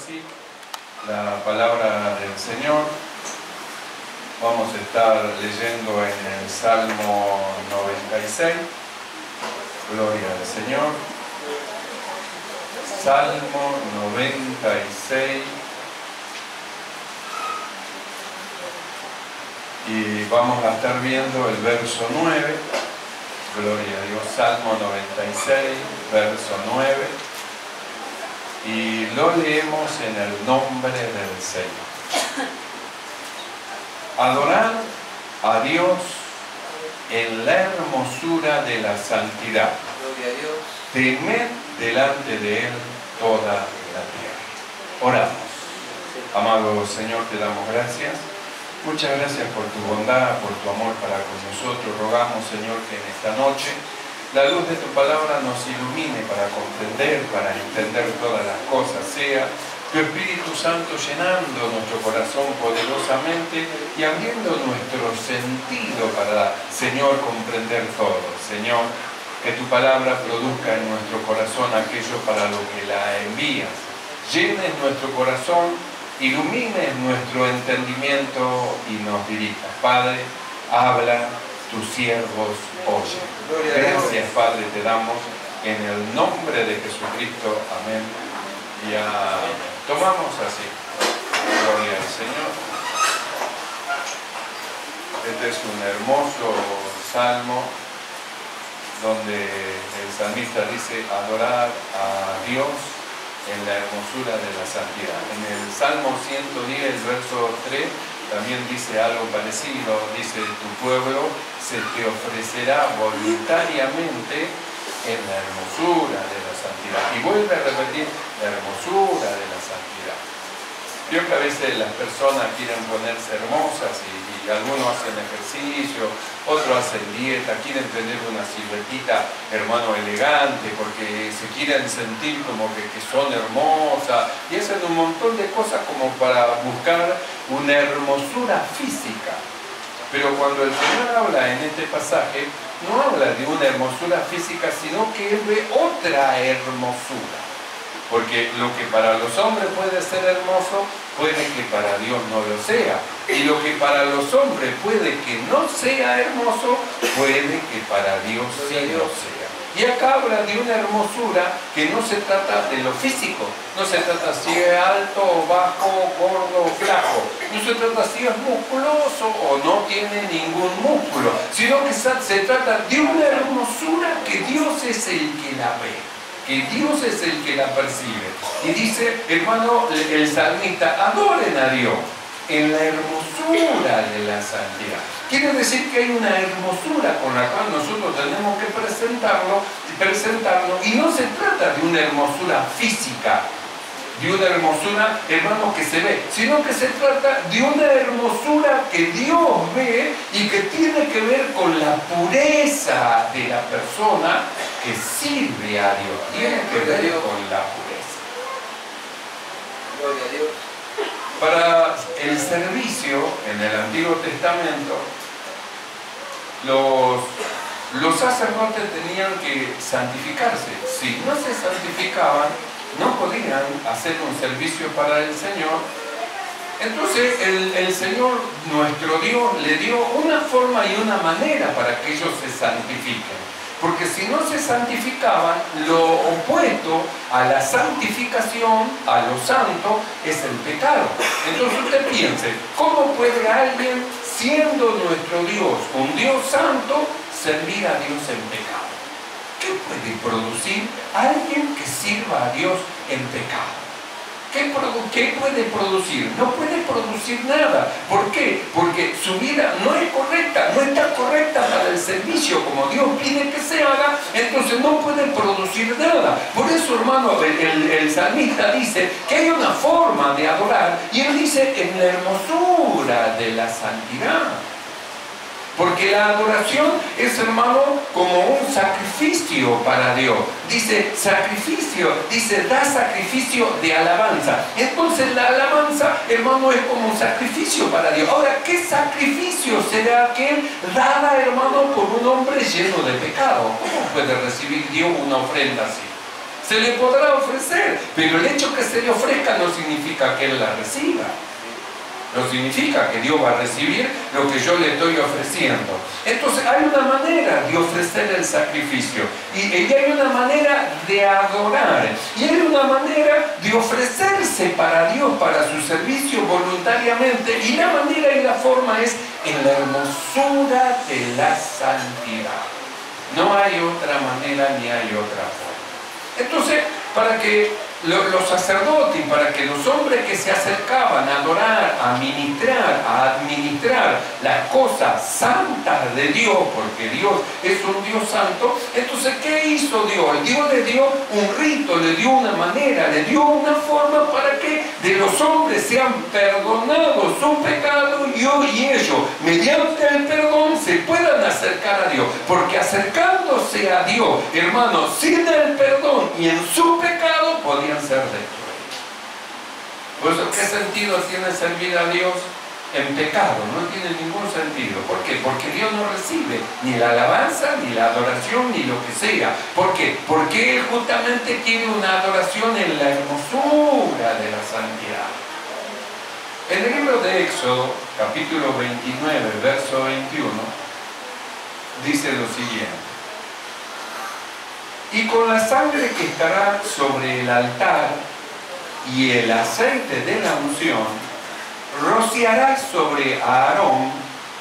así la palabra del Señor. Vamos a estar leyendo en el Salmo 96. Gloria al Señor. Salmo 96. Y vamos a estar viendo el verso 9. Gloria a Dios. Salmo 96, verso 9. Y lo leemos en el nombre del Señor. Adorad a Dios en la hermosura de la santidad. Gloria a Dios. Temed delante de Él toda la tierra. Oramos. Amado Señor, te damos gracias. Muchas gracias por tu bondad, por tu amor para con nosotros. Rogamos, Señor, que en esta noche la luz de tu palabra nos ilumine para comprender, para entender todas las cosas. Sea tu Espíritu Santo llenando nuestro corazón poderosamente y abriendo nuestro sentido para, Señor, comprender todo. Señor, que tu palabra produzca en nuestro corazón aquello para lo que la envías. Llenes nuestro corazón, ilumines nuestro entendimiento y nos dirijas. Padre, habla, tus siervos oyen. Gracias, Padre, te damos en el nombre de Jesucristo. Amén. Y tomamos así. Gloria al Señor. Este es un hermoso salmo donde el salmista dice: adorar a Dios en la hermosura de la santidad. En el Salmo 110, verso 3, también dice algo parecido. Dice: tu pueblo se te ofrecerá voluntariamente en la hermosura de la santidad. Y vuelve a repetir: la hermosura de la santidad. Creo que a veces las personas quieren ponerse hermosas y algunos hacen ejercicio, otros hacen dieta, quieren tener una siluetita, hermano, elegante, porque se quieren sentir como que son hermosas y hacen un montón de cosas como para buscar una hermosura física. Pero cuando el Señor habla en este pasaje, no habla de una hermosura física, sino que es de otra hermosura. Porque lo que para los hombres puede ser hermoso, puede que para Dios no lo sea. Y lo que para los hombres puede que no sea hermoso, puede que para Dios sí lo sea. Y acá habla de una hermosura que no se trata de lo físico. No se trata si es alto o bajo, gordo o flaco. No se trata si es musculoso o no tiene ningún músculo. Sino que se trata de una hermosura que Dios es el que la ve, que Dios es el que la percibe. Y dice, hermano, el salmista: adoren a Dios en la hermosura de la santidad. Quiere decir que hay una hermosura con la cual nosotros tenemos que presentarnos, y no se trata de una hermosura física, de una hermosura, hermano, que se ve, sino que se trata de una hermosura que Dios ve y que tiene que ver con la pureza de la persona que sirve a Dios. Tiene que ver con la pureza. Gloria a Dios. Para el servicio en el Antiguo Testamento, los sacerdotes tenían que santificarse. Si no se santificaban, no podían hacer un servicio para el Señor. Entonces el Señor, nuestro Dios, le dio una forma y una manera para que ellos se santifiquen. Porque si no se santificaban, lo opuesto a la santificación, a lo santo, es el pecado. Entonces usted piense, ¿cómo puede alguien, siendo nuestro Dios, un Dios santo, servir a Dios en pecado? ¿Qué puede producir alguien que sirva a Dios en pecado? ¿Qué puede producir? No puede producir nada. ¿Por qué? Porque su vida no es correcta, no está correcta para el servicio como Dios pide que se haga, entonces no puede producir nada. Por eso, hermano, el salmista dice que hay una forma de adorar, y él dice: en la hermosura de la santidad. Porque la adoración es, hermano, como un sacrificio para Dios. Dice sacrificio, dice da sacrificio de alabanza. Entonces la alabanza, hermano, es como un sacrificio para Dios. Ahora, ¿qué sacrificio será aquel dada, hermano, por un hombre lleno de pecado? ¿Cómo puede recibir Dios una ofrenda así? Se le podrá ofrecer, pero el hecho que se le ofrezca no significa que Él la reciba. No significa que Dios va a recibir lo que yo le estoy ofreciendo. Entonces hay una manera de ofrecer el sacrificio y hay una manera de adorar y hay una manera de ofrecerse para Dios, para su servicio voluntariamente, y la manera y la forma es en la hermosura de la santidad. No hay otra manera ni hay otra forma. Entonces, para que los sacerdotes, para que los hombres que se acercaban a adorar, a administrar las cosas santas de Dios, porque Dios es un Dios santo, entonces ¿qué hizo Dios? Dios le dio un rito, le dio una manera, le dio una forma para que de los hombres sean perdonados su pecado y ellos, mediante el perdón, se puedan acercar a Dios. Porque acercándose a Dios, hermanos, sin el perdón y en su pecado, podían ser destruidos. Por eso, ¿qué sentido tiene servir a Dios en pecado? No tiene ningún sentido. ¿Por qué? Porque Dios no recibe ni la alabanza, ni la adoración, ni lo que sea. ¿Por qué? Porque Él justamente quiere una adoración en la hermosura de la santidad. En el libro de Éxodo, capítulo 29, verso 21, dice lo siguiente: y con la sangre que estará sobre el altar y el aceite de la unción, rociarás sobre Aarón,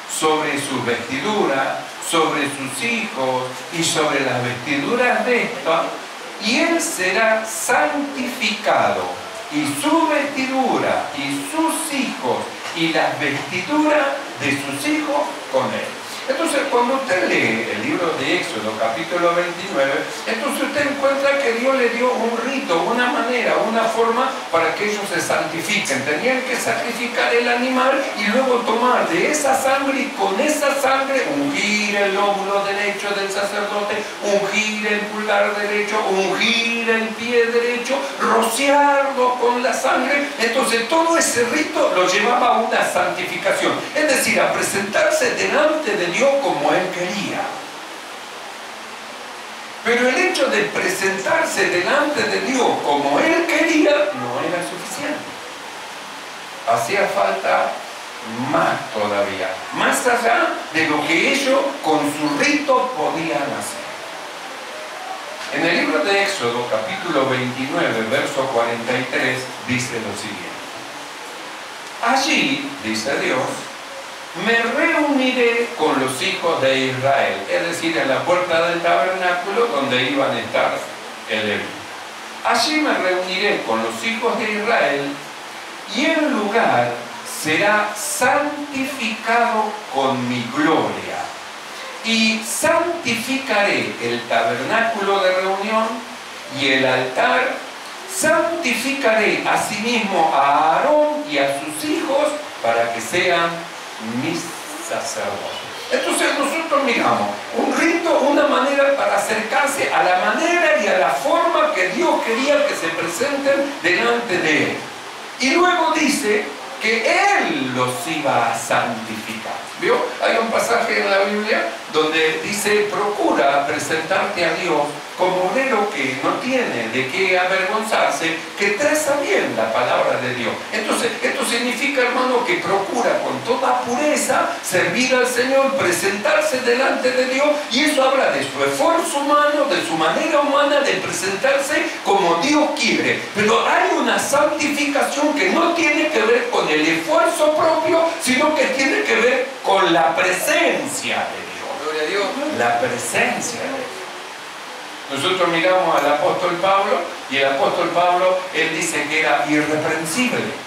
sobre sus vestiduras, sobre sus hijos y sobre las vestiduras de estos, y él será santificado, y su vestidura y sus hijos y las vestiduras de sus hijos con él. Entonces, cuando usted lee el libro de Éxodo, capítulo 29, entonces usted encuentra que Dios le dio un rito, una manera, una forma para que ellos se santifiquen. Tenían que sacrificar el animal y luego tomar de esa sangre, y con esa sangre ungir el lóbulo derecho del sacerdote, ungir el pulgar derecho, ungir el pie derecho, rociarlo con la sangre. Entonces, todo ese rito lo llevaba a una santificación, es decir, a presentarse delante de Dios como Él quería. Pero el hecho de presentarse delante de Dios como Él quería no era suficiente. Hacía falta más todavía, más allá de lo que ellos con su rito podían hacer. En el libro de Éxodo, capítulo 29, verso 43, dice lo siguiente: allí, dice Dios, me reuniré con los hijos de Israel, es decir, en la puerta del tabernáculo donde iban a estar el Levita. Allí me reuniré con los hijos de Israel y el lugar será santificado con mi gloria. Y santificaré el tabernáculo de reunión y el altar. Santificaré asimismo a Aarón y a sus hijos para que sean mis sacerdotes. Entonces nosotros miramos un rito, una manera para acercarse a la manera y a la forma que Dios quería que se presenten delante de Él. Y luego dice que Él los iba a santificar. ¿Vio? Hay un pasaje en la Biblia donde dice: procura presentarte a Dios como obrero que no tiene de qué avergonzarse, que traza bien la palabra de Dios. Entonces, esto significa, hermano, que procura con toda pureza servir al Señor, presentarse delante de Dios, y eso habla de su esfuerzo humano, de su manera humana de presentarse como Dios quiere. Pero hay una santificación que no tiene que ver con el esfuerzo propio, sino que tiene que ver con la presencia de Dios. Gloria a Dios. La presencia de Dios. Nosotros miramos al apóstol Pablo, y el apóstol Pablo, él dice que era irreprensible.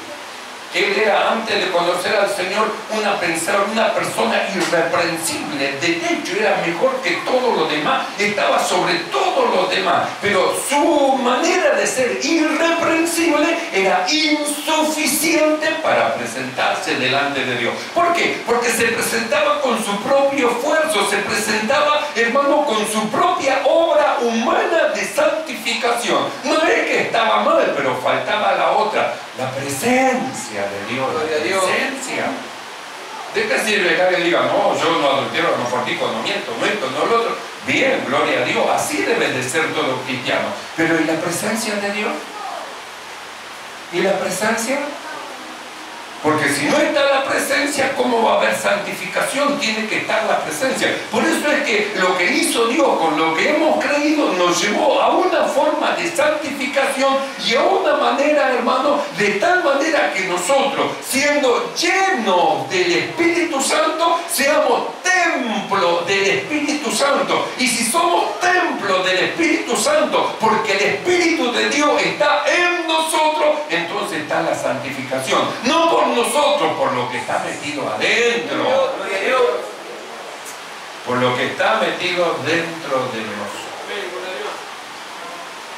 Él era, antes de conocer al Señor, una persona irreprensible. De hecho, era mejor que todos los demás, estaba sobre todos los demás. Pero su manera de ser irreprensible era insuficiente para presentarse delante de Dios. ¿Por qué? Porque se presentaba con su propio esfuerzo, se presentaba, hermano, con su propia obra humana de santificación. No es que estaba mal, pero faltaba la otra, la presencia de Dios, la presencia. ¿De qué sirve que alguien diga, no, yo no adultero, no fornico, no miento, no esto, no lo otro? Bien, gloria a Dios, así debe de ser todo cristiano. Pero ¿y la presencia de Dios? ¿Y la presencia? Porque si no está la presencia, ¿cómo va a haber santificación? Tiene que estar la presencia. Por eso es que lo que hizo Dios con lo que hemos creído nos llevó a una forma de santificación y a una manera, hermano, de tal manera que nosotros, siendo llenos del Espíritu Santo, seamos templo del Espíritu Santo. Y si somos templo del Espíritu Santo, porque el Espíritu de Dios está en nosotros, entonces está la santificación. No por nosotros, por lo que está metido adentro. Por lo que está metido dentro de nosotros.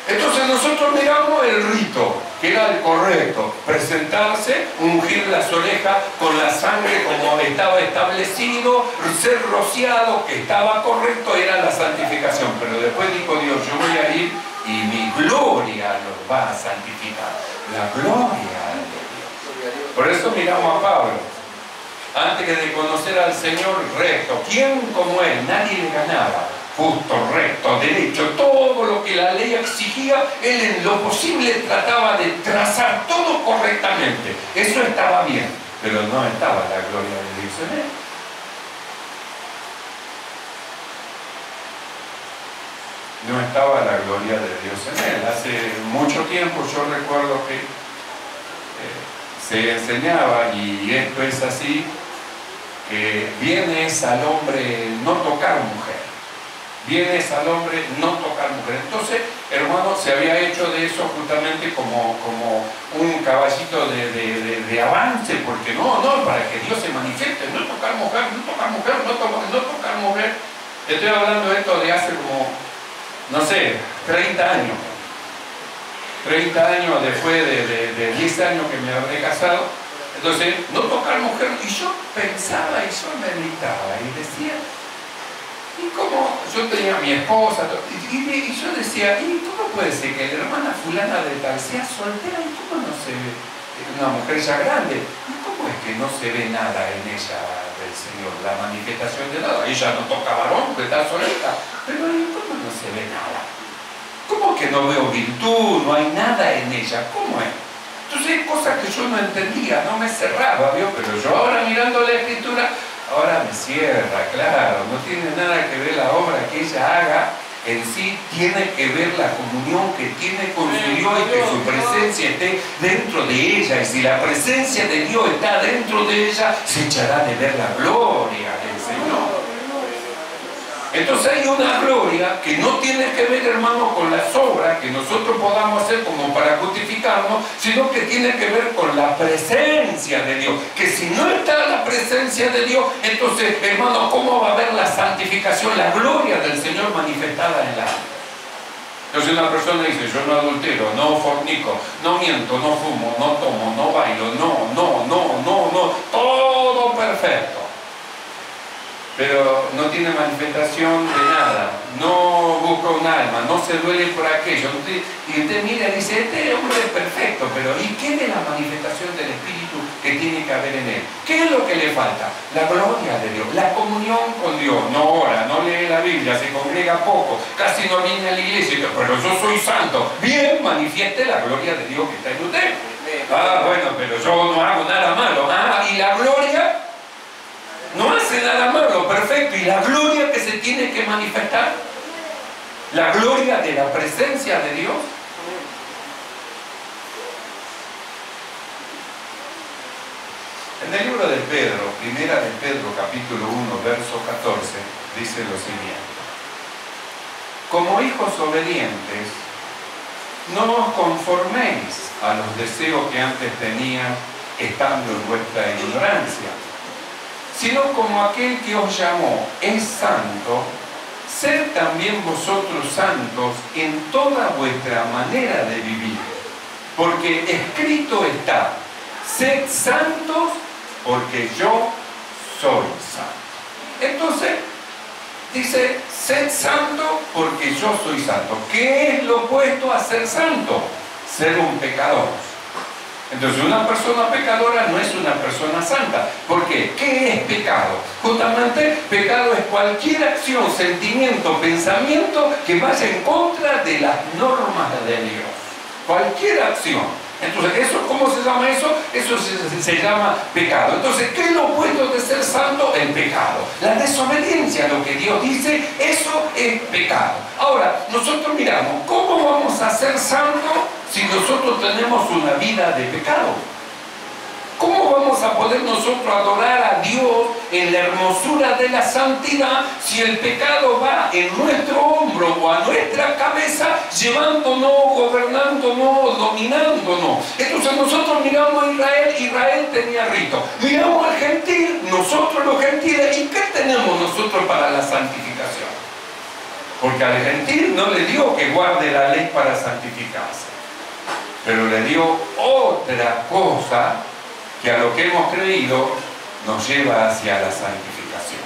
Entonces nosotros miramos el rito, que era el correcto: presentarse, ungir las orejas con la sangre como estaba establecido, ser rociado, que estaba correcto, era la santificación. Pero después dijo Dios, yo voy a ir y mi gloria los va a santificar. La gloria de Dios. Por eso miramos a Pablo. Antes de conocer al Señor, recto. ¿Quién como él? Nadie le ganaba. Justo, recto, derecho, todo lo que la ley exigía, él en lo posible trataba de trazar todo correctamente. Eso estaba bien, pero no estaba la gloria de Dios en él. No estaba la gloria de Dios en él. Hace mucho tiempo yo recuerdo que se enseñaba, y esto es así, que bien es al hombre no tocar mujer. Bien es al hombre no tocar mujer. Entonces, hermano, se había hecho de eso justamente como un caballito de avance, porque no, para que Dios se manifieste, no tocar mujer, no tocar mujer, no tocar mujer. Estoy hablando de esto de hace como, no sé, 30 años. 30 años después de 10 años que me habré casado. Entonces, no tocar mujer. Y yo pensaba y yo meditaba y decía, y como yo tenía a mi esposa, y yo decía, ¿y cómo puede ser que la hermana fulana de tal sea soltera y cómo no se ve? Una mujer ya grande, ¿y cómo es que no se ve nada en ella del Señor? La manifestación de nada. Ella no toca varón, que está solita, pero ¿y cómo no se ve nada? ¿Cómo que no veo virtud? No hay nada en ella. ¿Cómo es? Entonces, cosas que yo no entendía, no me cerraba, ¿vio? Pero yo ahora mirando la Escritura, ahora me cierra, claro, no tiene nada que ver la obra que ella haga en sí, tiene que ver la comunión que tiene con su Dios y que su presencia esté dentro de ella. Y si la presencia de Dios está dentro de ella, se echará de ver la gloria del Señor. Entonces hay una gloria que no tiene que ver, hermano, con las obras que nosotros podamos hacer como para justificarnos, sino que tiene que ver con la presencia de Dios. Que si no está la presencia de Dios, entonces, hermano, ¿cómo va a haber la santificación, la gloria del Señor manifestada en la vida? Entonces una persona dice, yo no adultero, no fornico, no miento, no fumo, no tomo, no bailo, no, todo perfecto. Pero no tiene manifestación de nada, no busca un alma, no se duele por aquello. Y usted mira y dice, este hombre es perfecto, pero ¿y qué de la manifestación del Espíritu que tiene que haber en él? ¿Qué es lo que le falta? La gloria de Dios, la comunión con Dios. No ora, no lee la Biblia, se congrega poco, casi no viene a la iglesia, pero yo soy santo. Bien, manifieste la gloria de Dios que está en usted. Ah, bueno, pero yo no hago nada malo. Ah, y la gloria no hace nada malo, perfecto. ¿Y la gloria que se tiene que manifestar? La gloria de la presencia de Dios. En el libro de Pedro, primera de Pedro, capítulo 1, verso 14, dice lo siguiente: como hijos obedientes, no os conforméis a los deseos que antes tenían estando en vuestra ignorancia, sino como aquel que os llamó es santo, sed también vosotros santos en toda vuestra manera de vivir. Porque escrito está, sed santos porque yo soy santo. Entonces, dice, sed santo porque yo soy santo. ¿Qué es lo opuesto a ser santo? Ser un pecador. Entonces una persona pecadora no es una persona santa. ¿Por qué? ¿Qué es pecado? Justamente pecado es cualquier acción, sentimiento, pensamiento que vaya en contra de las normas de Dios. Cualquier acción. Entonces, ¿cómo se llama eso? Eso se llama pecado. Entonces, ¿qué es lo opuesto de ser santo? El pecado. La desobediencia a lo que Dios dice, eso es pecado. Ahora, nosotros miramos, ¿cómo vamos a ser santos si nosotros tenemos una vida de pecado? ¿Cómo vamos a poder nosotros adorar a Dios en la hermosura de la santidad si el pecado va en nuestro hombro o a nuestra cabeza, llevándonos, gobernándonos, dominándonos? Entonces nosotros miramos a Israel, Israel tenía rito. Miramos al gentil, nosotros los gentiles, ¿y qué tenemos nosotros para la santificación? Porque al gentil no le dio que guarde la ley para santificarse, pero le dio otra cosa que a lo que hemos creído nos lleva hacia la santificación.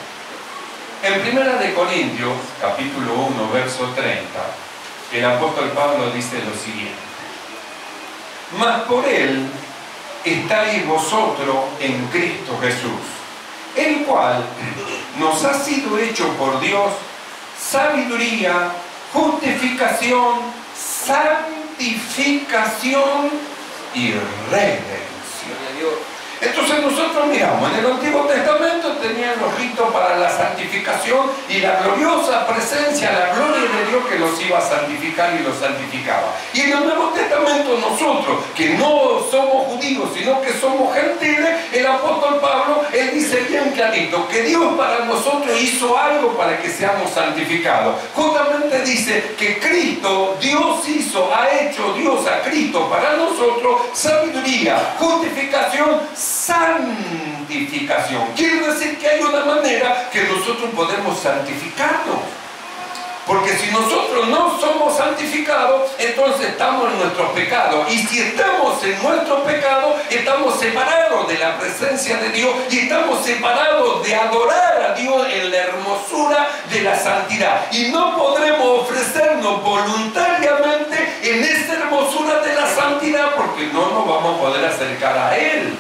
En 1 Corintios, capítulo 1, verso 30, el apóstol Pablo dice lo siguiente: mas por él estáis vosotros en Cristo Jesús, el cual nos ha sido hecho por Dios sabiduría, justificación, santificación y redención. Entonces nosotros miramos, en el Antiguo Testamento tenían los ritos para la santificación y la gloriosa presencia, la gloria de Dios que los iba a santificar y los santificaba. Y en el Nuevo Testamento nosotros, que no somos judíos, sino que somos gentiles, el apóstol Pablo, él dice bien clarito que Dios para nosotros hizo algo para que seamos santificados. Justamente dice que Cristo, Dios hizo, ha hecho Dios a Cristo para nosotros sabiduría, justificación, santificación. Quiere decir que hay una manera que nosotros podemos santificarnos. Porque si nosotros no somos santificados, entonces estamos en nuestros pecados. Y si estamos en nuestros pecados, estamos separados de la presencia de Dios y estamos separados de adorar a Dios en la hermosura de la santidad. Y no podremos ofrecernos voluntariamente en esa hermosura de la santidad porque no nos vamos a poder acercar a Él.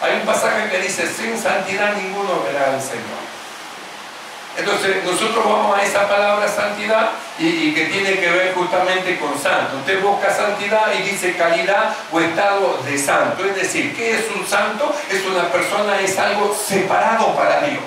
Hay un pasaje que dice: sin santidad ninguno verá al Señor. Entonces nosotros vamos a esa palabra santidad y que tiene que ver justamente con santo. Usted busca santidad y dice calidad o estado de santo. Es decir, ¿qué es un santo? Es una persona, es algo separado para Dios,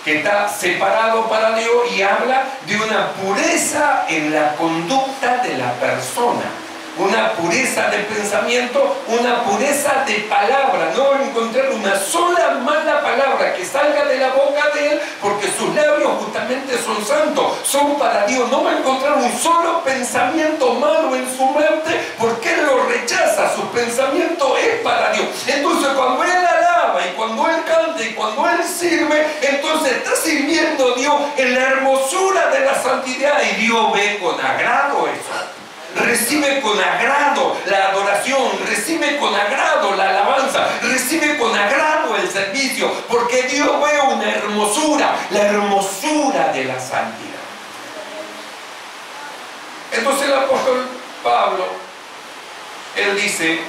que está separado para Dios y habla de una pureza en la conducta de la persona. Una pureza de pensamiento, una pureza de palabra. No va a encontrar una sola mala palabra que salga de la boca de él, porque sus labios justamente son santos, son para Dios. No va a encontrar un solo pensamiento malo en su mente, porque él lo rechaza. Su pensamiento es para Dios. Entonces cuando él alaba y cuando él canta y cuando él sirve, entonces está sirviendo a Dios en la hermosura de la santidad, y Dios ve con agrado eso. Recibe con agrado la adoración, recibe con agrado la alabanza, recibe con agrado el servicio, porque Dios ve una hermosura, la hermosura de la santidad. Entonces el apóstol Pablo, él dice: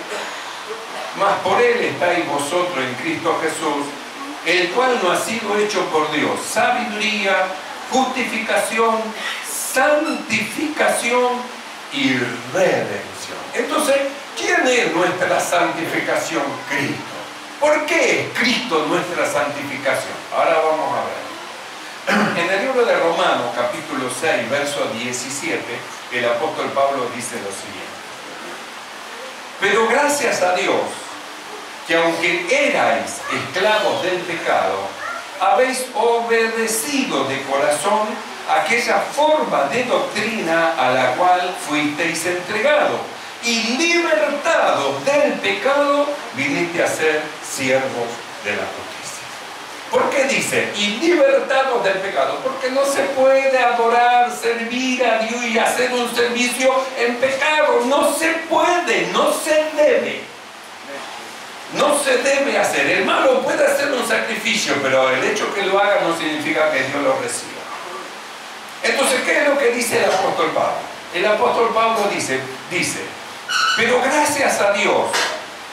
mas por él estáis vosotros en Cristo Jesús, el cual no ha sido hecho por Dios sabiduría, justificación, santificación y redención. Entonces, ¿quién es nuestra santificación? Cristo. ¿Por qué es Cristo nuestra santificación? Ahora vamos a ver. En el libro de Romanos, capítulo 6, verso 17, el apóstol Pablo dice lo siguiente: pero gracias a Dios, que aunque erais esclavos del pecado, habéis obedecido de corazón aquella forma de doctrina a la cual fuisteis entregados, y libertados del pecado, viniste a ser siervos de la justicia. ¿Por qué dice y libertados del pecado? Porque no se puede adorar, servir a Dios y hacer un servicio en pecado. No se puede, no se debe. No se debe hacer. El malo puede hacer un sacrificio, pero el hecho que lo haga no significa que Dios lo reciba. Entonces, ¿qué es lo que dice el apóstol Pablo? El apóstol Pablo dice, Pero gracias a Dios,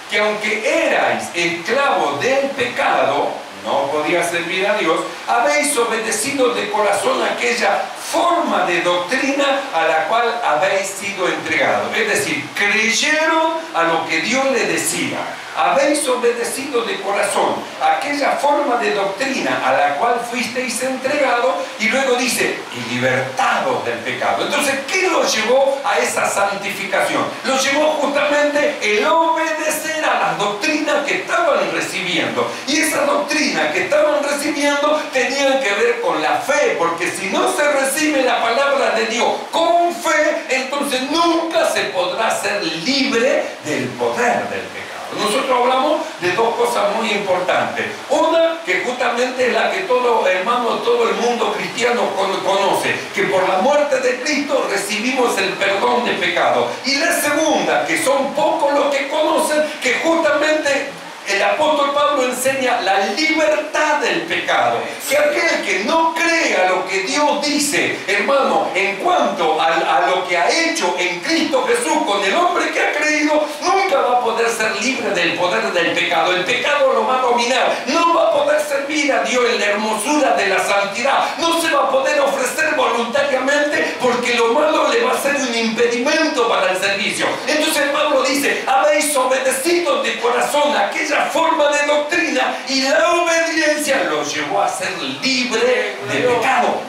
que aunque erais esclavos del pecado, no podía servir a Dios, habéis obedecido de corazón aquella forma de doctrina a la cual habéis sido entregados. Es decir, creyeron a lo que Dios le decía. Habéis obedecido de corazón aquella forma de doctrina a la cual fuisteis entregados, y luego dice, y libertados del pecado. Entonces, ¿qué los llevó a esa santificación? Los llevó justamente el obedecer a las doctrinas que estaban recibiendo. Y esas doctrinas que estaban recibiendo tenían que ver con la fe, porque si no se recibe la palabra de Dios con fe, entonces nunca se podrá ser libre del poder del pecado. Nosotros hablamos de dos cosas muy importantes. Una, que justamente es la que todo hermano, todo el mundo cristiano conoce, que por la muerte de Cristo recibimos el perdón de pecado. Y la segunda, que son pocos los que conocen, que justamente el apóstol Pablo enseña la libertad del pecado. Que aquel que no crea lo que Dios dice, hermano, en cuanto a lo que ha hecho en Cristo Jesús con el hombre que ha creído, nunca va a poder ser libre del poder del pecado. El pecado lo va a dominar. No va a poder servir a Dios en la hermosura de la santidad. No se va a poder ofrecer voluntariamente, porque lo malo le va a ser un impedimento para el servicio. Entonces Pablo dice, habéis obedecido de corazón aquella forma de doctrina, y la obediencia los llevó a ser libre de pecado.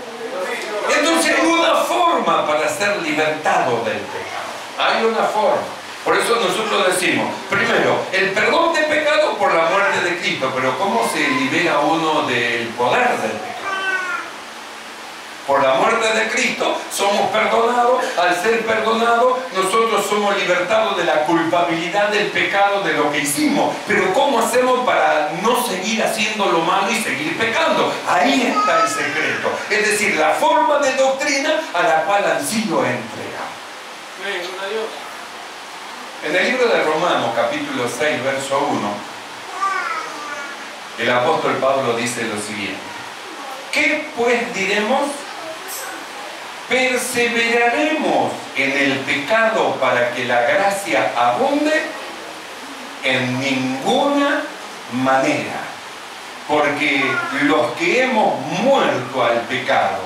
Entonces hay una forma para ser libertado del pecado. Hay una forma. Por eso nosotros decimos, primero, el perdón de pecado por la muerte de Cristo. Pero ¿cómo se libera uno del poder del pecado? Por la muerte de Cristo somos perdonados. Al ser perdonados, nosotros somos libertados de la culpabilidad del pecado, de lo que hicimos. Pero ¿cómo hacemos para no seguir haciendo lo malo y seguir pecando? Ahí está el secreto. Es decir, la forma de doctrina a la cual han sido entregados. En el libro de Romanos, capítulo 6, verso 1, el apóstol Pablo dice lo siguiente: ¿qué pues diremos? ¿Perseveraremos en el pecado para que la gracia abunde? En ninguna manera. Porque los que hemos muerto al pecado,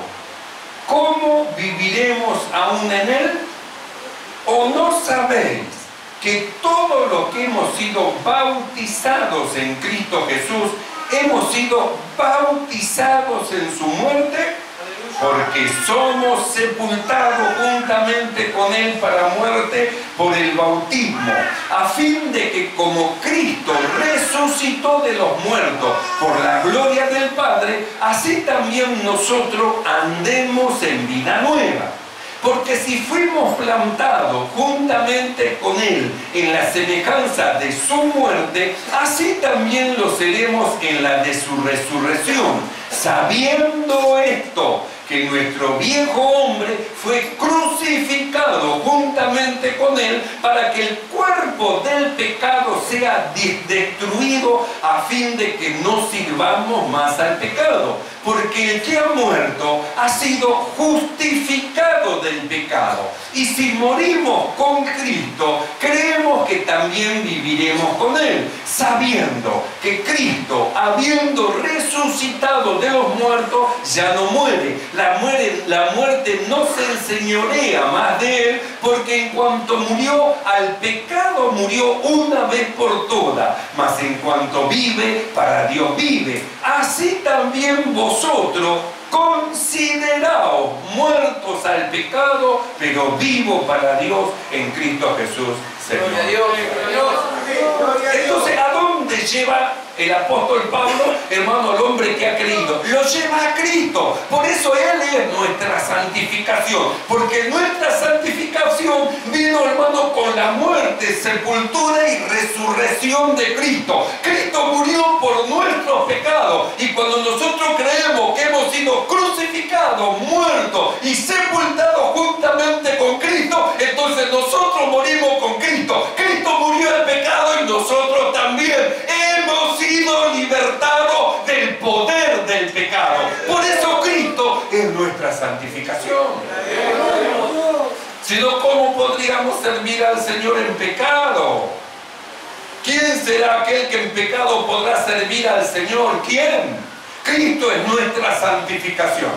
¿cómo viviremos aún en él? ¿O no sabéis que todos los que hemos sido bautizados en Cristo Jesús, hemos sido bautizados en su muerte? Porque somos sepultados juntamente con Él para muerte por el bautismo, a fin de que como Cristo resucitó de los muertos por la gloria del Padre, así también nosotros andemos en vida nueva. Porque si fuimos plantados juntamente con Él en la semejanza de su muerte, así también lo seremos en la de su resurrección, sabiendo esto, que nuestro viejo hombre fue crucificado juntamente con Él, para que el cuerpo del pecado sea destruido, a fin de que no sirvamos más al pecado. Porque el que ha muerto ha sido justificado del pecado. Y si morimos con Cristo, creemos que también viviremos con Él, sabiendo que Cristo, habiendo resucitado de los muertos, ya no muere. La muerte no se enseñorea más de Él, porque en cuanto murió al pecado, murió una vez por todas. Mas en cuanto vive, para Dios vive. Así también vosotros, consideraos muertos al pecado, pero vivos para Dios en Cristo Jesús, Señor. Gloria a Dios. Entonces, ¿a dónde lleva el apóstol Pablo, hermano, al hombre que ha creído? Lo lleva a Cristo. Por eso Él es nuestra santificación. Porque nuestra santificación vino, hermano, con la muerte, sepultura y resurrección de Cristo. Cristo murió por nuestros pecados. Y cuando nosotros creemos que hemos sido crucificados, muertos y sepultados juntamente con Cristo, entonces nosotros morimos con Cristo. Cristo murió al pecado y nosotros también hemos sido libertados del poder del pecado. Por eso Cristo es nuestra santificación. Si no, ¿cómo podemos podríamos servir al Señor en pecado? ¿Quién será aquel que en pecado podrá servir al Señor? ¿Quién? Cristo es nuestra santificación.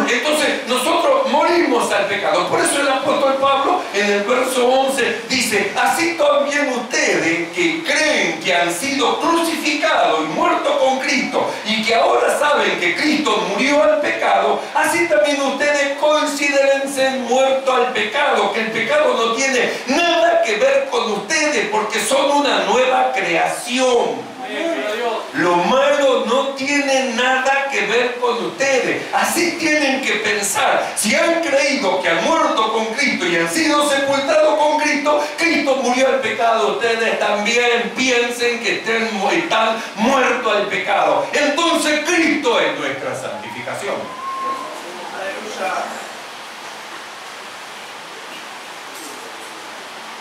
Entonces nosotros morimos al pecado. Por eso el apóstol Pablo en el verso 11 dice: así también ustedes que creen que han sido crucificados y muertos con Cristo, y que ahora saben que Cristo murió al pecado, así también ustedes considérense muertos al pecado, que el pecado no tiene nada que ver con ustedes, porque son una nueva creación. Lo malo no tiene nada que ver con ustedes. Así tienen que pensar. Si han creído que han muerto con Cristo y han sido sepultados con Cristo, Cristo murió al pecado. Ustedes también piensen que están muertos al pecado. Entonces Cristo es nuestra santificación.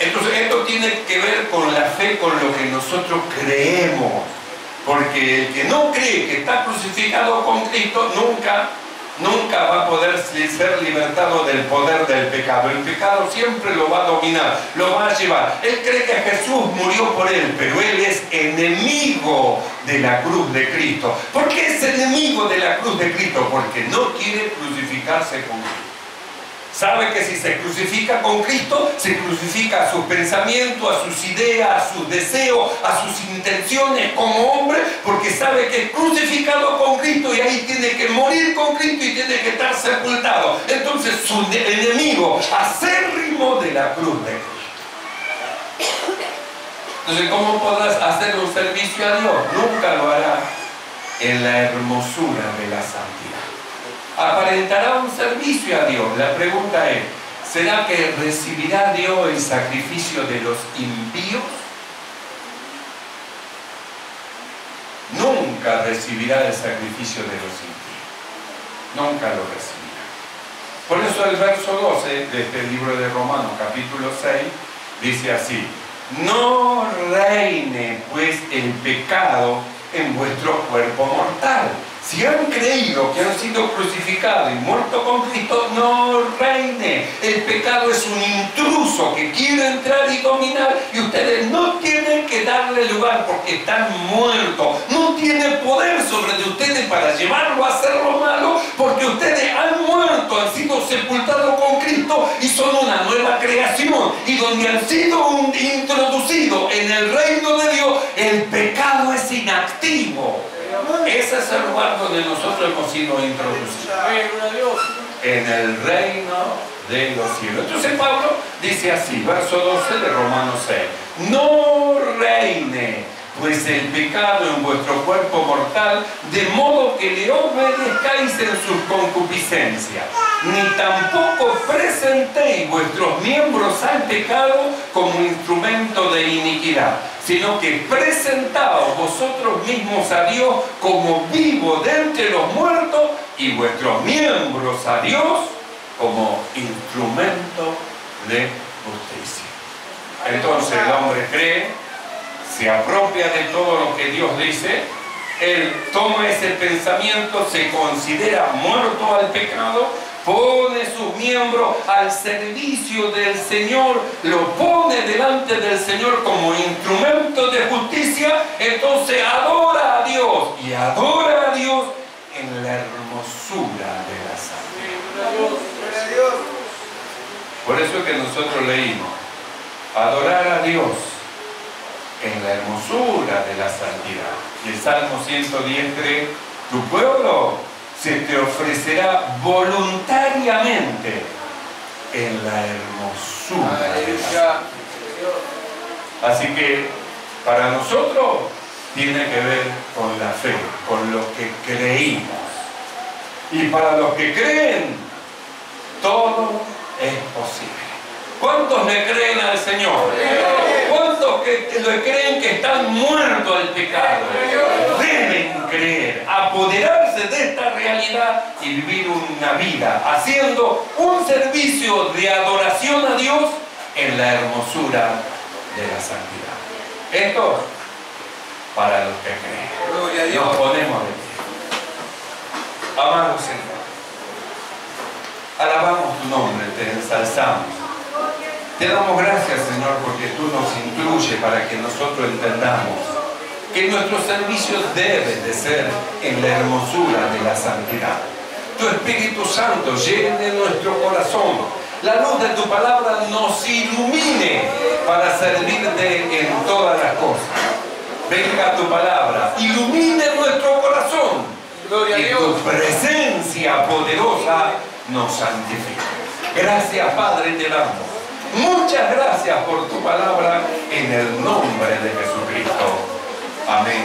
Entonces esto tiene que ver con la fe, con lo que nosotros creemos. Porque el que no cree que está crucificado con Cristo nunca va a poder ser libertado del poder del pecado. El pecado siempre lo va a dominar, lo va a llevar. Él cree que Jesús murió por él, pero él es enemigo de la cruz de Cristo. ¿Por qué es enemigo de la cruz de Cristo? Porque no quiere crucificarse con Cristo. Sabe que si se crucifica con Cristo, se crucifica a sus pensamientos, a sus ideas, a sus deseos, a sus intenciones como hombre, porque sabe que es crucificado con Cristo y ahí tiene que morir con Cristo y tiene que estar sepultado. Entonces su enemigo acérrimo de la cruz de Cristo. Entonces, ¿cómo podrás hacer un servicio a Dios? Nunca lo hará en la hermosura de la santidad. Aparentará un servicio a Dios. La pregunta es: ¿será que recibirá Dios el sacrificio de los impíos? Nunca recibirá el sacrificio de los impíos. Nunca lo recibirá. Por eso el verso 12 de este libro de Romanos, capítulo 6, dice así: no reine pues el pecado en vuestro cuerpo mortal. Si han creído que han sido crucificados y muertos con Cristo, no reine. El pecado es un intruso que quiere entrar y dominar, y ustedes no tienen que darle lugar porque están muertos. No tiene poder sobre de ustedes para llevarlo a hacer lo malo, porque ustedes han muerto, han sido sepultados con Cristo y son una nueva creación. Y donde han sido introducidos en el reino de Dios, el pecado es inactivo. Ese es el lugar donde nosotros hemos sido introducidos, en el reino de los cielos. Entonces Pablo dice así, verso 12 de Romanos 6: no reine pues el pecado en vuestro cuerpo mortal, de modo que le obedezcáis en sus concupiscencias, ni tampoco presentéis vuestros miembros al pecado como instrumento de iniquidad, sino que presentaos vosotros mismos a Dios como vivos de entre los muertos, y vuestros miembros a Dios como instrumento de justicia. Entonces el hombre cree, se apropia de todo lo que Dios dice, él toma ese pensamiento, se considera muerto al pecado, pone sus miembros al servicio del Señor, lo pone delante del Señor como instrumento de justicia. Entonces adora a Dios, y adora a Dios en la hermosura de la santidad. Por eso es que nosotros leímos: adorar a Dios en la hermosura de la santidad. Y el Salmo 110:3: tu pueblo se te ofrecerá voluntariamente en la hermosura de la santidad. Así que para nosotros tiene que ver con la fe, con lo que creímos. Y para los que creen, todo es posible. ¿Cuántos le creen al Señor? ¿Cuántos que le creen que están muertos al pecado? Deben creer, apoderarse de esta realidad y vivir una vida haciendo un servicio de adoración a Dios en la hermosura de la santidad. Esto para los que creen. Gloria a Dios. Nos ponemos de pie. Amado Señor, alabamos tu nombre, te ensalzamos. Te damos gracias, Señor, porque tú nos instruyes para que nosotros entendamos que nuestro servicio debe de ser en la hermosura de la santidad. Tu Espíritu Santo llene nuestro corazón. La luz de tu palabra nos ilumine para servirte en todas las cosas. Venga tu palabra, ilumine nuestro corazón. Gloria a y Dios. tu presencia poderosa nos santifique. Gracias, Padre, te damos. Muchas gracias por tu palabra en el nombre de Jesucristo. Amén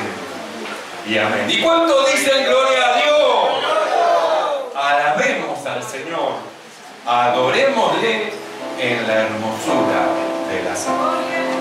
y amén. ¿Y cuánto dicen gloria a Dios? Alabemos al Señor. Adorémosle en la hermosura de la santidad.